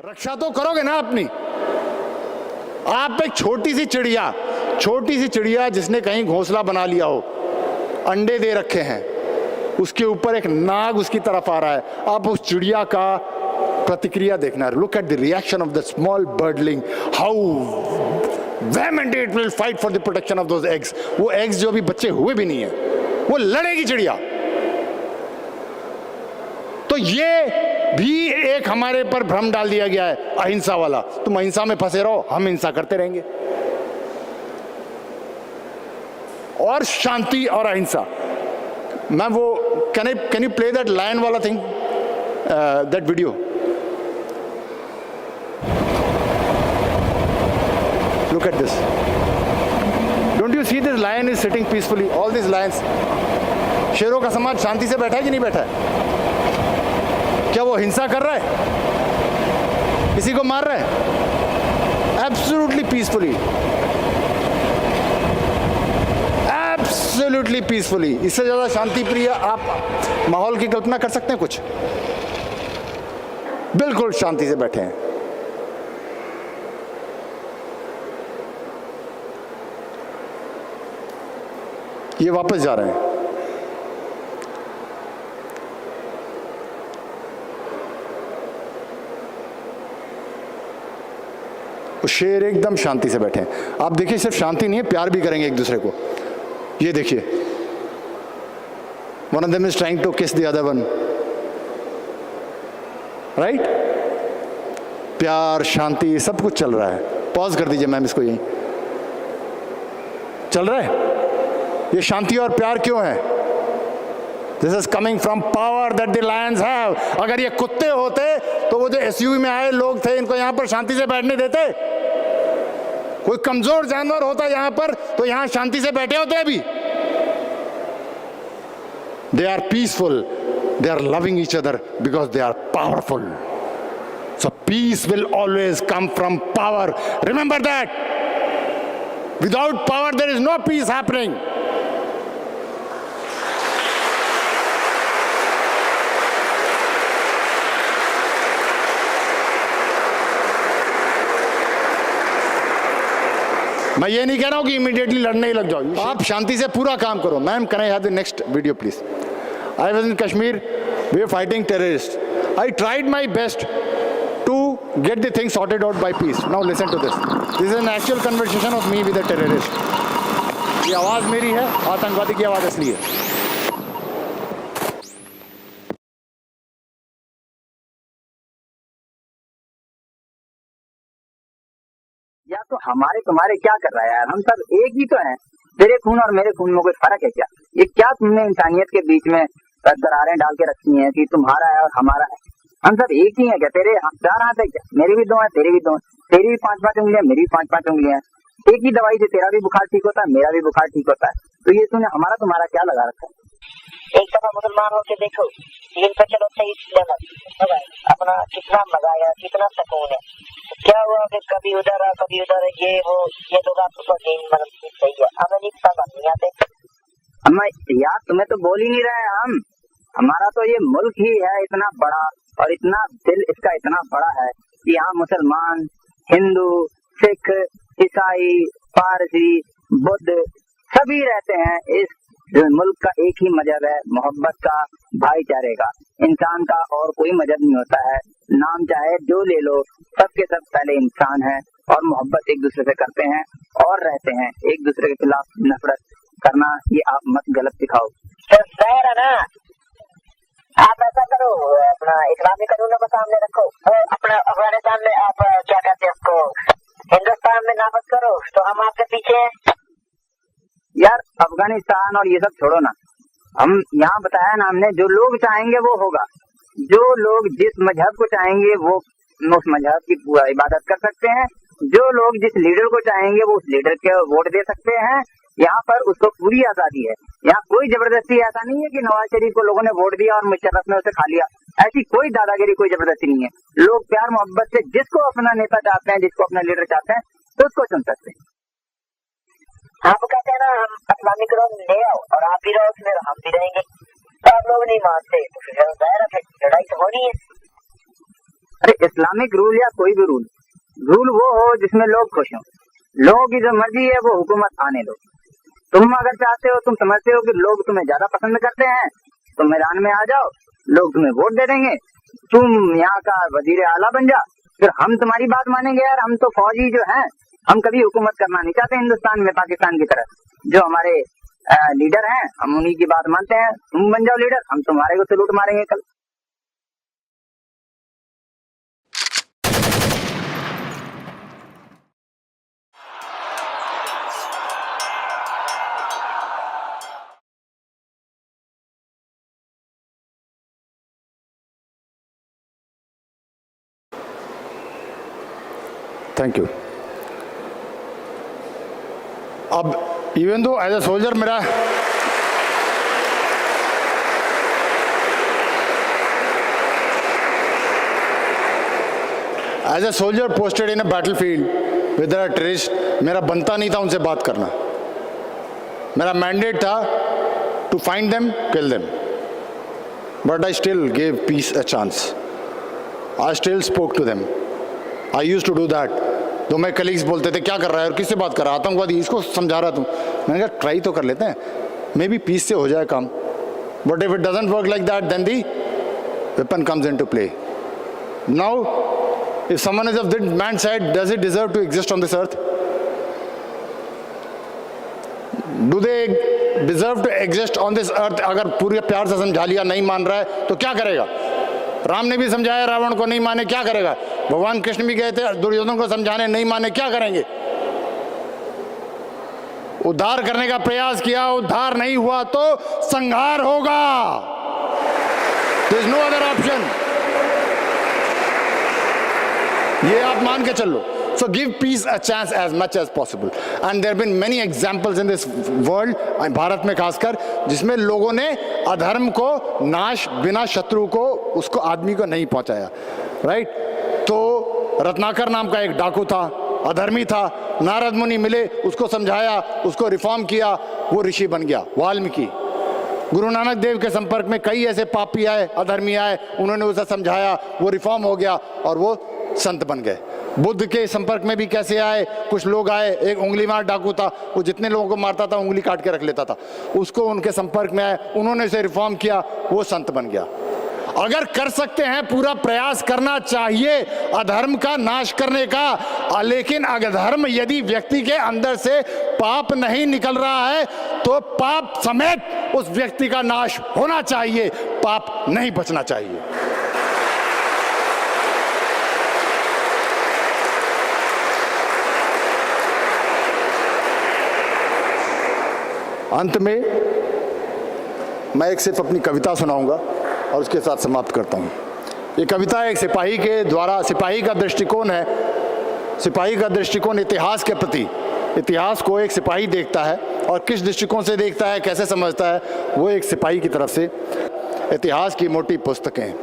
रक्षा तो करोगे ना अपनी। आप एक छोटी सी चिड़िया जिसने कहीं घोंसला बना लिया हो, अंडे दे रखे हैं, उसके ऊपर एक नाग उसकी तरफ आ रहा है, आप उस चिड़िया का प्रतिक्रिया देखना। Look at the reaction of the small birdling, how vehemently it will fight for the protection of those eggs. वो एग्स जो अभी बच्चे हुए भी नहीं है, वो लड़ेगी चिड़िया। तो ये भी एक हमारे पर भ्रम डाल दिया गया है अहिंसा वाला। तुम अहिंसा में फंसे रहो, हम हिंसा करते रहेंगे। और शांति और अहिंसा, मैं वो can you play that lion वाला thing, that video. Look at this. Don't you see this lion is sitting peacefully? All these lions. शेरों का समाज शांति से बैठा है कि नहीं बैठा है? क्या वो हिंसा कर रहा है? किसी को मार रहा है? Absolutely peacefully. Absolutely peacefully. इससे ज्यादा शांति प्रिय आप माहौल की कल्पना कर सकते हैं कुछ? बिल्कुल शांति से बैठे हैं। ये वापस जा रहे हैं। वो शेर एकदम शांति से बैठे हैं। आप देखिए, सिर्फ शांति नहीं है, प्यार भी करेंगे एक दूसरे को। ये देखिए, one of them is trying to kiss the other one, right? प्यार, शांति, सब कुछ चल रहा है। पॉज कर दीजिए मैम, इसको यहीं चल रहा है। ये शांति और प्यार क्यों है? This is coming from power that the Lions have. अगर ये कुत्ते होते तो वो जो एसयूवी में आए लोग थे, इनको यहां पर शांति से बैठने देते? कोई कमजोर जानवर होता यहां पर तो यहां शांति से बैठे होते अभी। They are peaceful, they are loving each other because they are powerful. So peace will always come from power, remember that. Without power there is no peace happening. मैं ये नहीं कह रहा हूं कि इमीडिएटली लड़ने ही लग जाओ, आप शांति से पूरा काम करो। Ma'am, can I have the next video please? I was in Kashmir, we were fighting terrorist. I tried my best to get the thing sorted out by peace. Now listen to this, this is an actual conversation of me with a terrorist. ये आवाज मेरी है, आतंकवादी की आवाज असली है। या तो हमारे तुम्हारे क्या कर रहा है यार? हम सब एक ही तो हैं। तेरे खून और मेरे खून में कोई फर्क है क्या? ये क्या तुमने इंसानियत के बीच में दरारें डाल के रखी हैं कि तुम्हारा है और हमारा है? हम सब एक ही हैं क्या? तेरे 4 हाथ है क्या? मेरी भी 2 है, तेरी भी 2 है। तेरी भी 5-5 उंगलियां, मेरी भी 5-5 उंगलियां। एक ही दवाई से तेरा भी बुखार ठीक होता है, मेरा भी बुखार ठीक होता है। तो ये तूने हमारा तुम्हारा क्या लगा रखा है? एक दफा मुसलमान होके देखो, 3 पे चलो सही लेवल, अपना कितना मजा आया, कितना सुकून है। क्या हुआ कि कभी उधर ये वो, ये लोग आपको सही है, हमें नहीं समझ नहीं आते। हमें यार तुम्हें तो बोल ही नहीं रहे हम। हमारा तो ये मुल्क ही है इतना बड़ा, और इतना दिल इसका इतना बड़ा है कि यहाँ मुसलमान, हिंदू, सिख, ईसाई, पारसी, बुद्ध सभी रहते हैं। इस मुल्क का एक ही मजहब है, मोहब्बत का, भाईचारे का। इंसान का और कोई मजहब नहीं होता है। नाम चाहे जो ले लो, सबके सब पहले इंसान है और मोहब्बत एक दूसरे से करते हैं और रहते हैं। एक दूसरे के खिलाफ नफरत करना ये आप मत गलत सिखाओ। तो जाहिर है ना, आप ऐसा करो, अपना इस्लामी कानूनों को सामने रखो, अपना अफगानिस्तान में आप क्या कहते हैं उसको, हिंदुस्तान में नाफज करो, तो हम आपके पीछे हैं। यार अफगानिस्तान और ये सब छोड़ो ना, हम यहाँ बताया ना हमने, जो लोग चाहेंगे वो होगा। जो लोग जिस मजहब को चाहेंगे वो उस मजहब की पूरा इबादत कर सकते हैं। जो लोग जिस लीडर को चाहेंगे वो उस लीडर के वोट दे सकते हैं। यहाँ पर उसको पूरी आजादी है। यहाँ कोई जबरदस्ती ऐसा नहीं है कि नवाज शरीफ को लोगों ने वोट दिया और मुशर्रफ ने उसे खा लिया। ऐसी कोई दादागिरी, कोई जबरदस्ती नहीं है। लोग प्यार मोहब्बत से जिसको अपना नेता चाहते हैं, जिसको अपना लीडर चाहते हैं, तो उसको चुन सकते हैं। आप कहते हैं ना, हम इस्लामिक कानून ले आओ और आप भी रहो उसमें, हम भी रहेंगे। तो आप लोग नहीं मानते तो फिर जाहिर है लड़ाई तो होनी है। अरे इस्लामिक रूल या कोई भी रूल वो हो जिसमें लोग खुश हों। लोगों की जो मर्जी है वो हुकूमत आने दो। तुम अगर चाहते हो, तुम समझते हो कि लोग तुम्हें ज्यादा पसंद करते हैं, तो मैदान में आ जाओ, लोग तुम्हें वोट दे देंगे, तुम यहाँ का वजीर आला बन जा, फिर हम तुम्हारी बात मानेंगे। यार हम तो फौजी जो हैं, हम कभी हुकूमत करना नहीं चाहते हिंदुस्तान में पाकिस्तान की तरह। जो हमारे लीडर हैं हम उन्हीं की बात मानते हैं। तुम बन जाओ लीडर, हम तुम्हारे को सलूट मारेंगे कल। Thank you. अब even though as a soldier मेरा as a soldier posted in a battlefield with a terrorist, मेरा बनता नहीं था उनसे बात करना। मेरा मैंडेट था to find them, kill them, but I still gave peace a chance. I still spoke to them. I use to do that. तो मेरे कलीग्स बोलते थे क्या कर रहा है और किससे बात कर रहा है, आतंकवादी, इसको समझा रहा तू। मैंने कहा ट्राई तो कर लेते हैं, मे बी पीस से हो जाए काम। But if it doesn't work like that then the weapon comes into play. Now if someone is of that man side, does it deserve to exist on this earth? Do they deserve to exist on this earth? अगर पूरे प्यार से समझा लिया, नहीं मान रहा है तो क्या करेगा? राम ने भी समझाया रावण को, नहीं माने क्या करेगा? भगवान कृष्ण भी गए थे दुर्योधन को समझाने, नहीं माने क्या करेंगे? उद्धार करने का प्रयास किया, उद्धार नहीं हुआ तो संहार होगा। There is no other option. ये आप मान के चलो। So give peace a chance as much as possible. And there have been many examples in this world, Bharat में खासकर, जिसमें लोगों ने अधर्म को नाश बिना शत्रु को, उसको आदमी को नहीं पहुंचाया। राइट? तो रत्नाकर नाम का एक डाकू था, अधर्मी था, नारद मुनि मिले, उसको समझाया, उसको रिफॉर्म किया, वो ऋषि बन गया, वाल्मीकि। गुरु नानक देव के संपर्क में कई ऐसे पापी आए, अधर्मी आए, उन्होंने उसे समझाया, वो रिफॉर्म हो गया और वो संत बन गए। बुद्ध के संपर्क में भी कैसे आए? कुछ लोग आए, एक उंगली मार डाकू था, वो जितने लोगों को मारता था उंगली काट के रख लेता था, उसको उनके संपर्क में आए, उन्होंने उसे रिफॉर्म किया, वो संत बन गया। अगर कर सकते हैं, पूरा प्रयास करना चाहिए अधर्म का नाश करने का, लेकिन अधर्म यदि व्यक्ति के अंदर से पाप नहीं निकल रहा है तो पाप समेत उस व्यक्ति का नाश होना चाहिए, पाप नहीं बचना चाहिए। अंत में मैं एक सिर्फ अपनी कविता सुनाऊंगा और उसके साथ समाप्त करता हूं। ये कविता एक सिपाही के द्वारा, सिपाही का दृष्टिकोण है, सिपाही का दृष्टिकोण इतिहास के प्रति, इतिहास को एक सिपाही देखता है और किस दृष्टिकोण से देखता है, कैसे समझता है, वो एक सिपाही की तरफ से। इतिहास की मोटी पुस्तकें,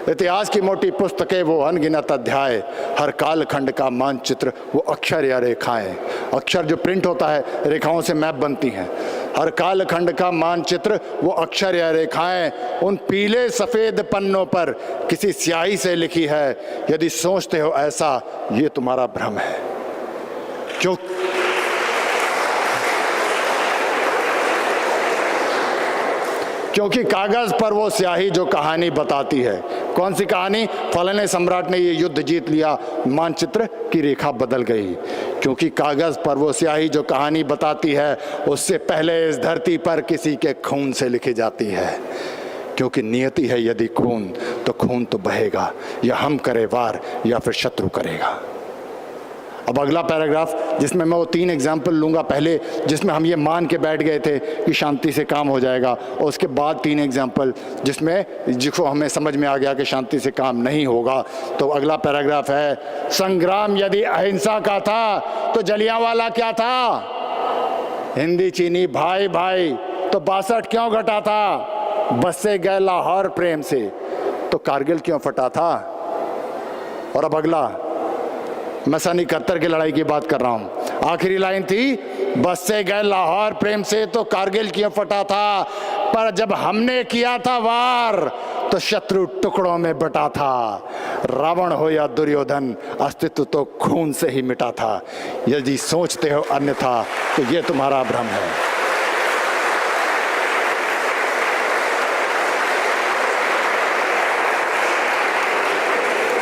इतिहास की मोटी पुस्तकें वो अनगिनत अध्याय, हर काल खंड का मानचित्र वो अक्षर या रेखाएं। अक्षर जो प्रिंट होता है, रेखाओं से मैप बनती हैं। हर काल खंड का मानचित्र वो अक्षर या रेखाएं उन पीले सफ़ेद पन्नों पर किसी स्याही से लिखी है। यदि सोचते हो ऐसा, ये तुम्हारा भ्रम है। क्यों? क्योंकि कागज पर वो स्याही जो कहानी बताती है। कौन सी कहानी? फलाने सम्राट ने ये युद्ध जीत लिया, मानचित्र की रेखा बदल गई। क्योंकि कागज पर वो स्याही जो कहानी बताती है, उससे पहले इस धरती पर किसी के खून से लिखी जाती है। क्योंकि नियति है यदि खून, तो खून तो बहेगा, या हम करे वार या फिर शत्रु करेगा। अब अगला पैराग्राफ जिसमें मैं वो 3 एग्जाम्पल लूँगा, पहले जिसमें हम ये मान के बैठ गए थे कि शांति से काम हो जाएगा, और उसके बाद 3 एग्जाम्पल जिसको हमें समझ में आ गया कि शांति से काम नहीं होगा। तो अगला पैराग्राफ है, संग्राम यदि अहिंसा का था तो जलियांवाला क्या था? हिंदी चीनी भाई भाई तो 62 क्यों घटा था? बससे गए लाहौर प्रेम से तो कारगिल क्यों फटा था? और अब अगला, मैं सन 71 की लड़ाई की बात कर रहा हूं। आखिरी लाइन थी, बस से गए लाहौर प्रेम से तो कारगिल क्यों फटा था? पर जब हमने किया था वार तो शत्रु टुकड़ों में बटा था। रावण हो या दुर्योधन, अस्तित्व तो खून से ही मिटा था। यदि सोचते हो अन्यथा तो ये तुम्हारा भ्रम है।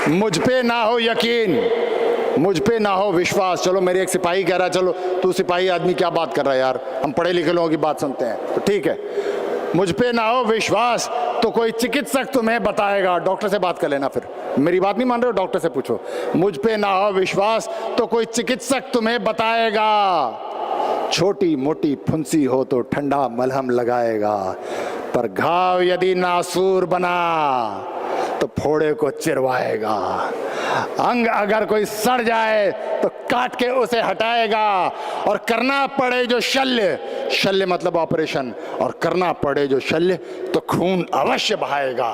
मुझ पे ना हो यकीन, मुझ पे ना हो विश्वास। चलो मेरे एक सिपाही कह रहा है, चलो तू सिपाही आदमी क्या बात कर रहा है यार, हम पढ़े लिखे लोगों की बात सुनते हैं, तो ठीक है। मुझ पे ना हो विश्वास तो कोई चिकित्सक तुम्हें बताएगा। डॉक्टर से बात कर लेना, फिर मेरी बात नहीं मान रहे हो, डॉक्टर से पूछो। मुझ पे ना हो विश्वास तो कोई चिकित्सक तुम्हें बताएगा। छोटी मोटी फुंसी हो तो ठंडा मलहम लगाएगा, पर घाव यदि नासूर बना तो फोड़े को चिरवाएगा। अंग अगर कोई सड़ जाए तो काट के उसे हटाएगा, और करना पड़े जो शल्य, शल्य मतलब ऑपरेशन, और करना पड़े जो शल्य तो खून अवश्य बहाएगा।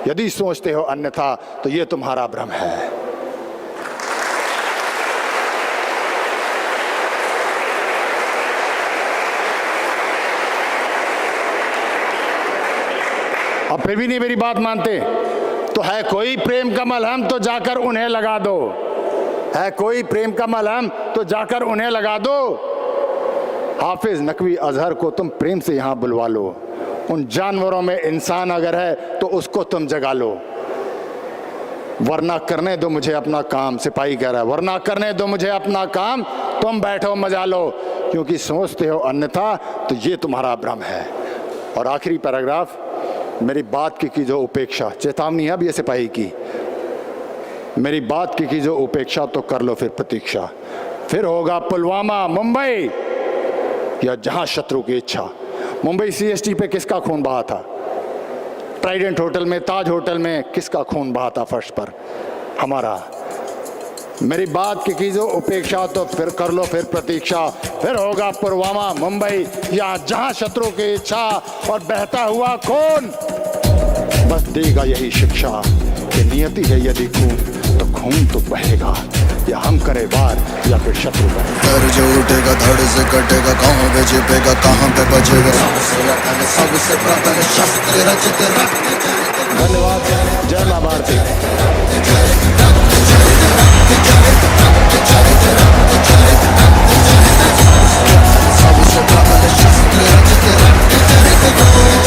यदि सोचते हो अन्यथा तो ये तुम्हारा भ्रम है। अब फिर भी नहीं मेरी बात मानते तो है कोई प्रेम का मलहम तो जाकर उन्हें लगा दो। है कोई प्रेम का मलहम तो जाकर उन्हें लगा दो। हाफिज नकवी अजहर को तुम प्रेम से यहां बुलवा लो। उन जानवरों में इंसान अगर है तो उसको तुम जगा लो। वरना करने दो मुझे अपना काम, सिपाही कह रहा है, वरना करने दो मुझे अपना काम, तुम बैठो मजा लो, क्योंकि सोचते हो अन्यथा तो ये तुम्हारा भ्रम है। और आखिरी पैराग्राफ, मेरी बात की जो उपेक्षा, चेतावनी है अब ये सिपाही की, मेरी बात की जो उपेक्षा तो कर लो फिर प्रतीक्षा। फिर होगा पुलवामा मुंबई या जहां शत्रु की इच्छा। मुंबई सीएसटी पे किसका खून बहा था? ट्राइडेंट होटल में, ताज होटल में किसका खून बहा था फर्श पर? हमारा। मेरी बात की जो उपेक्षा तो फिर कर लो फिर प्रतीक्षा। फिर होगा पुलवामा मुंबई या जहां शत्रु की इच्छा, और बहता हुआ खून बस देगा यही शिक्षा कि नियति है यदि खून तो खून तो बहेगा, या हम करे वार या फिर शत्रु डर जो उठेगा धड़ से कटेगा, कहाँ पे छिपेगा कहाँ पे बचेगा। सबसे प्रबल शस्त्र रचित रक्त। धन्यवाद। जय मां भारती। सबसे प्रबल शस्त्र रचित रक्त।